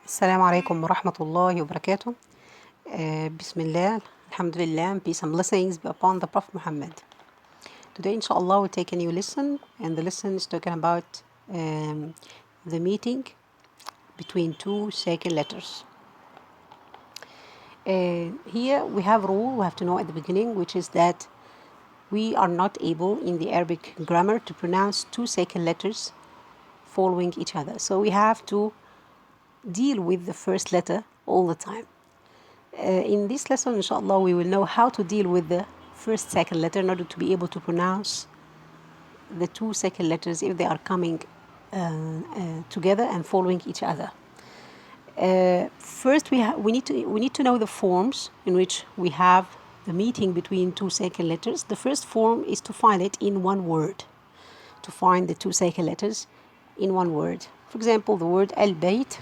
السلام عليكم ورحمة الله وبركاته. Bismillah, Alhamdulillah, and peace and blessings be upon the Prophet Muhammad. Today, inshallah, we'll take a new lesson, and the lesson is talking about the meeting between two second letters. Here we have a rule we have to know at the beginning, which is that we are not able in the Arabic grammar to pronounce two second letters following each other. So we have to deal with the first letter all the time. In this lesson, inshallah, we will know how to deal with the first second letter in order to be able to pronounce the two second letters if they are coming together and following each other. First, we need to know the forms in which we have the meeting between two second letters. The first form is to find it in one word, to find the two second letters in one word. For example, the word al-bayt.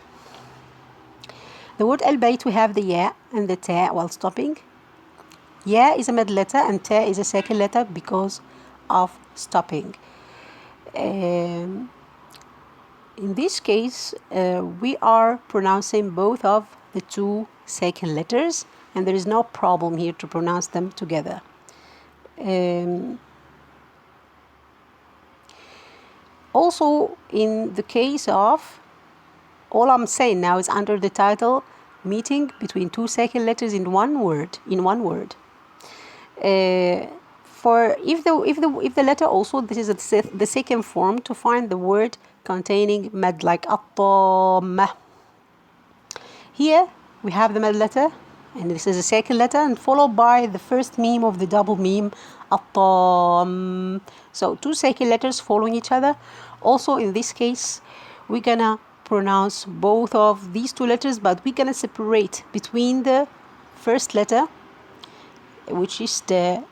The word al-bayt, we have the ya and the ta while stopping. Ya is a mid letter and ta is a second letter because of stopping. In this case, we are pronouncing both of the two second letters, and there is no problem here to pronounce them together. Also, in the case of, all I'm saying now is under the title meeting between two second letters in one word. For if the letter also, this is the second form to find the word containing mad, like at-tamma. Here we have the mad letter, and this is the second letter, and followed by the first meme of the double meme, at-tam. So two second letters following each other. Also in this case, we're gonna pronounce both of these two letters, but we're gonna separate between the first letter, which is the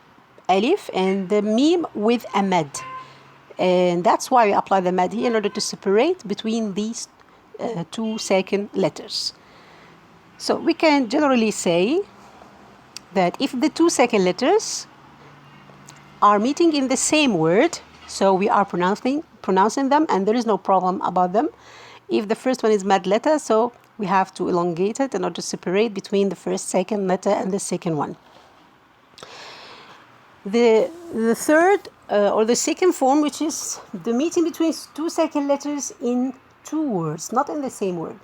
alif, and the meme with a mad, and that's why we apply the mad here in order to separate between these two second letters. So we can generally say that if the two second letters are meeting in the same word, so we are pronouncing them, and there is no problem about them. If the first one is mad letter, so we have to elongate it in order to separate between the first second letter and the second one. The third or the second form, which is the meeting between two second letters in two words, not in the same word.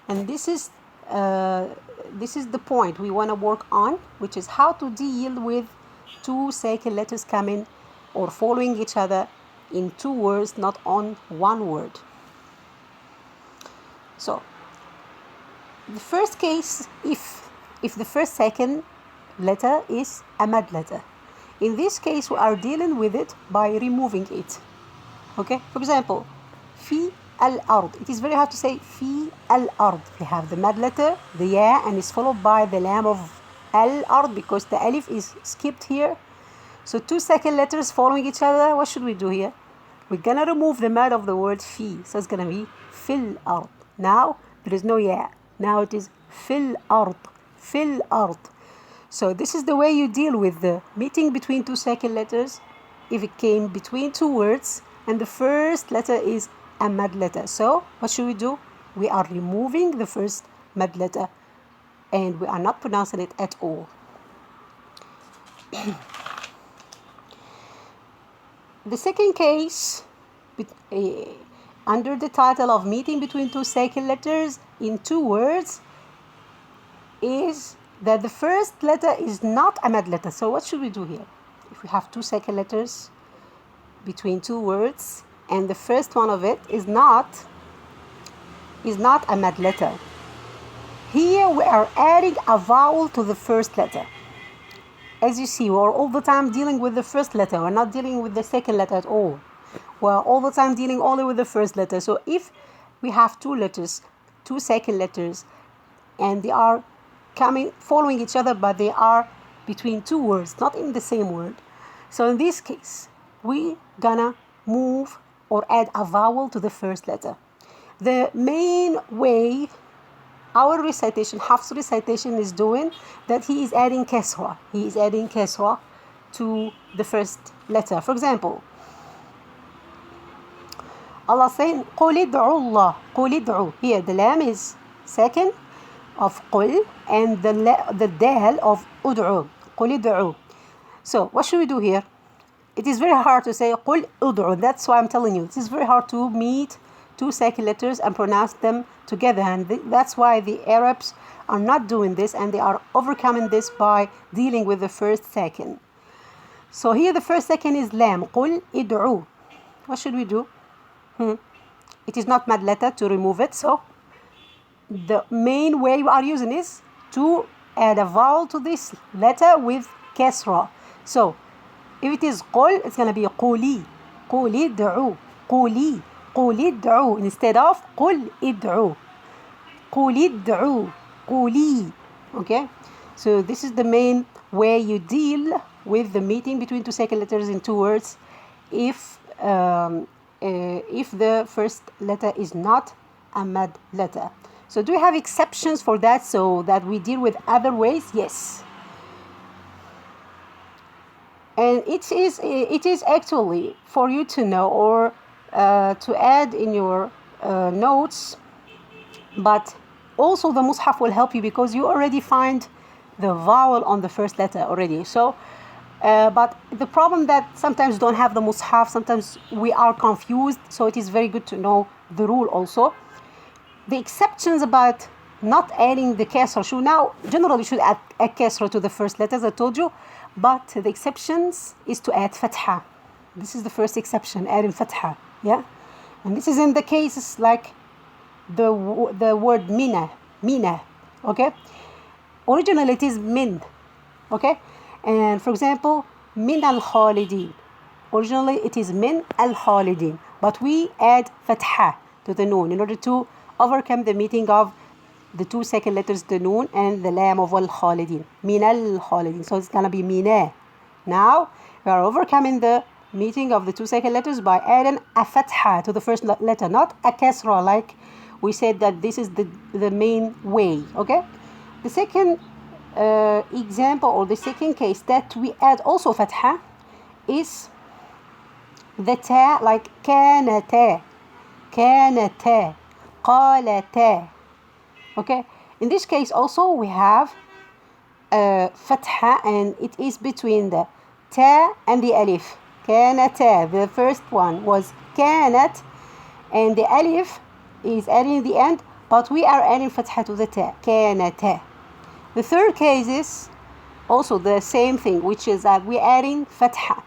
And this is the point we want to work on, which is how to deal with two second letters coming or following each other in two words, not on one word. So the first case, if the first second letter is a mad letter, in this case we are dealing with it by removing it. Okay, for example, fi al-ard, it is very hard to say fi al-ard. We have the mad letter, the ya, and it's followed by the lam of al-ard because the alif is skipped here. So two second letters following each other. What should we do here? We're gonna remove the mad of the word fi, so it's gonna be fil ard. Now there is no ya. Now it is fil ard, fil ard. So this is the way you deal with the meeting between two second letters if it came between two words and the first letter is a mad letter. So what should we do? We are removing the first mad letter and we are not pronouncing it at all. The second case, under the title of meeting between two second letters in two words, is that the first letter is not a mad letter. So what should we do here? If we have two second letters between two words and the first one of it is not a mad letter, here we are adding a vowel to the first letter. As you see, we're all the time dealing with the first letter. We're not dealing with the second letter at all. We're all the time dealing only with the first letter. So if we have two letters, two second letters, and they are following each other, but they are between two words, not in the same word. So in this case, we gonna move or add a vowel to the first letter. The main way our recitation, Hafs recitation, is doing that, he is adding kasra. He is adding kasra to the first letter. For example, Allah saying, قُلِ ادْعُوا اللَّهِ. قُلِ ادْعُوا. Here the lam is sakin of قل and the dal of ud'u. قل ادعوا. So what should we do here? It is very hard to say قل ادعوا. That's why I'm telling you. It is very hard to meet two sakin letters and pronounce them together, and that's why the Arabs are not doing this, and they are overcoming this by dealing with the first sakin. So here the first sakin is lam. قل ادعوا. What should we do? It is not mad letter to remove it, so the main way we are using is to add a vowel to this letter with kasra. So if it is قل, it's going to be قولي. قولي ادعوا. قولي. قولي ادعوا instead of قل ادعوا. قولي ادعوا. قولي. Okay? So this is the main way you deal with the meeting between two second letters in two words if the first letter is not a mad letter. So do we have exceptions for that so that we deal with other ways? Yes. And it is actually for you to know or to add in your notes, but also the mushaf will help you because you already find the vowel on the first letter already. So but the problem that sometimes don't have the mushaf, sometimes we are confused, so it is very good to know the rule also. The exceptions about not adding the kasra, so now generally you should add a kasra to the first letters, I told you, but the exceptions is to add fatha. This is the first exception, adding fatha, yeah? And this is in the cases like the word mina, okay? Originally it is min, okay? And for example, min al-khalidin. Originally it is min al-khalidin, but we add fatha to the noon in order to overcome the meeting of the two second letters, the noon and the lam of al-khalidin. Min al-khalidin. So it's gonna be mina. Now we are overcoming the meeting of the two second letters by adding a fatha to the first letter, not a kasra like we said that this is the main way, okay? The second example or the second case that we add also fatha is the ta, like kanata, qalata, okay? In this case also we have fatha and it is between the ta and the alif. Kanata, the first one was kanat and the alif is adding the end, but we are adding fatha to the ta, kanata. The third case is also the same thing, which is that we're adding fatha.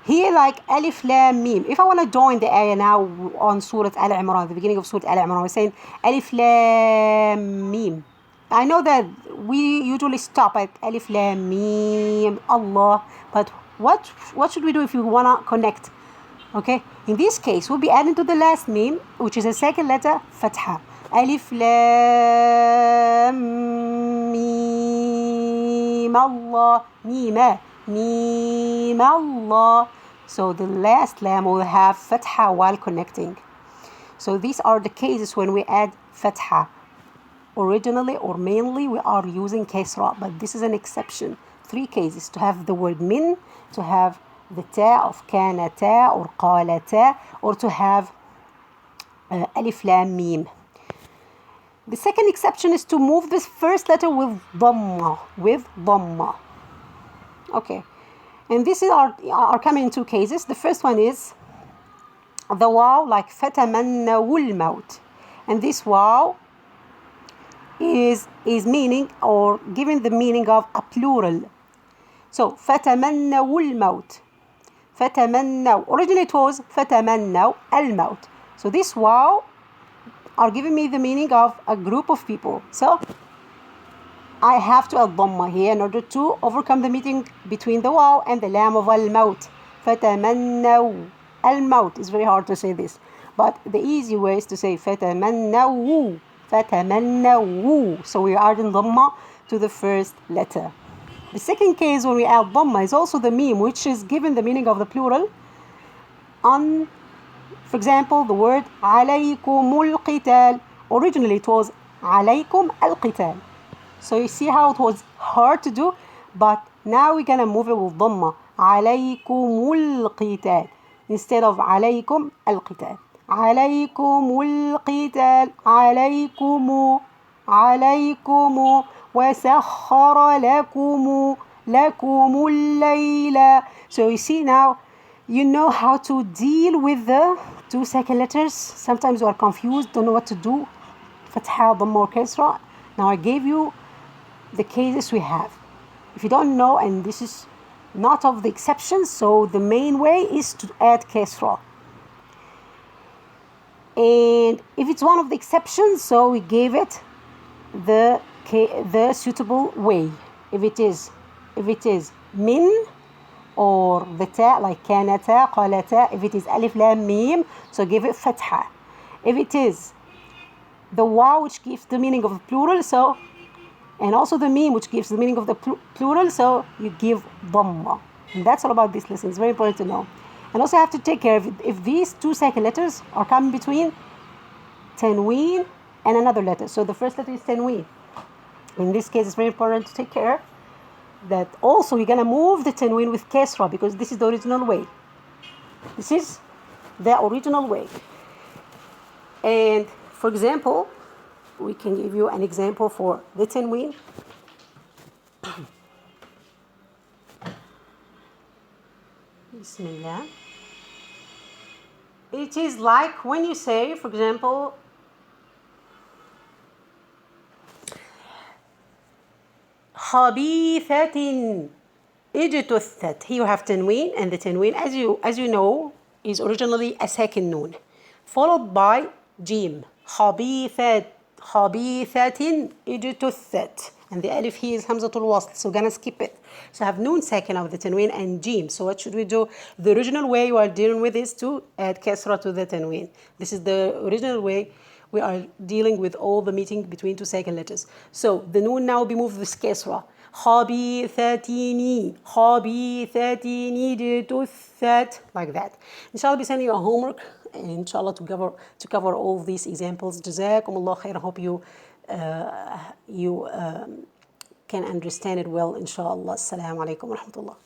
Here like alif lam mim. If I want to join the ayah now on Surah Al-Imran, the beginning of Surah Al-Imran, we're saying alif lam mim. I know that we usually stop at alif lam mim, Allah, but what should we do if we want to connect? Okay, in this case we'll be adding to the last mim, which is the second letter, fatha. Alif lam mim Allah, mima, mim Allah. So the last lam will have fatha while connecting. So these are the cases when we add fatha. Originally or mainly we are using kasra, but this is an exception. 3 cases: to have the word min, to have the ta of kanata or qalata, or to have alif lam mim. The second exception is to move this first letter with dhamma. Okay, and this is are coming in 2 cases. The first one is the waw, like fatamannawul maut, and this waw is meaning or giving the meaning of a plural. So fatamannawul maut, fatamannaw. Originally it was fatamannaw al maut. So this waw are giving me the meaning of a group of people. So I have to add dhamma here in order to overcome the meeting between the waw and the lam of al-maut. Fatamannaw. Al-maut is very hard to say this, but the easy way is to say fatamannaw. Fatamannaw. So we are adding dhamma to the first letter. The second case when we add dhamma is also the meme, which is given the meaning of the plural on, for example, the word alaykumul qital. Originally it was alaykum al-qital. So you see how it was hard to do, but now we're gonna move it with dhamma. Alaykumul qital instead of alaykum al-qital. عليكم القتال عليكم وسخر لكم الليل. So you see now, you know how to deal with the 2 second letters. Sometimes you are confused, don't know what to do. فتحة ضمة وكسرة. Now I gave you the cases we have. If you don't know, and this is not of the exceptions, so the main way is to add kasra. And if it's one of the exceptions, so we gave it the suitable way. If it is min or the ta, like kanata, qalata, if it is alif lam mim, so give it fatha. If it is the waw, which gives the meaning of the plural, so, and also the mim, which gives the meaning of the plural, so you give dhamma. And that's all about this lesson. It's very important to know. And also have to take care if these 2 second letters are coming between tanween and another letter. So the first letter is tanween. In this case, it's very important to take care that also you're going to move the tanween with kasra, because this is the original way. This is the original way. And for example, we can give you an example for the tanween. Bismillah. It is like when you say, for example, خبيثة اجتثت. Here you have tanween, and the tanween, as you know, is originally a sakin noon, followed by jim. خبيثة اجتثت. And the alif here is hamzatul wasl, so we're gonna skip it. So I have noon sakin of the tanween and jim. So what should we do? The original way you are dealing with is to add kasra to the tanween. This is the original way we are dealing with all the meeting between 2 second letters. So the noon now will be moved with kasra. خبيثتني جتثت, like that. Inshallah, I'll be sending you a homework, inshallah, to cover all these examples. Jazakumullah khair. I hope you can understand it well, inshallah. Assalamu alaikum wa rahmatullah.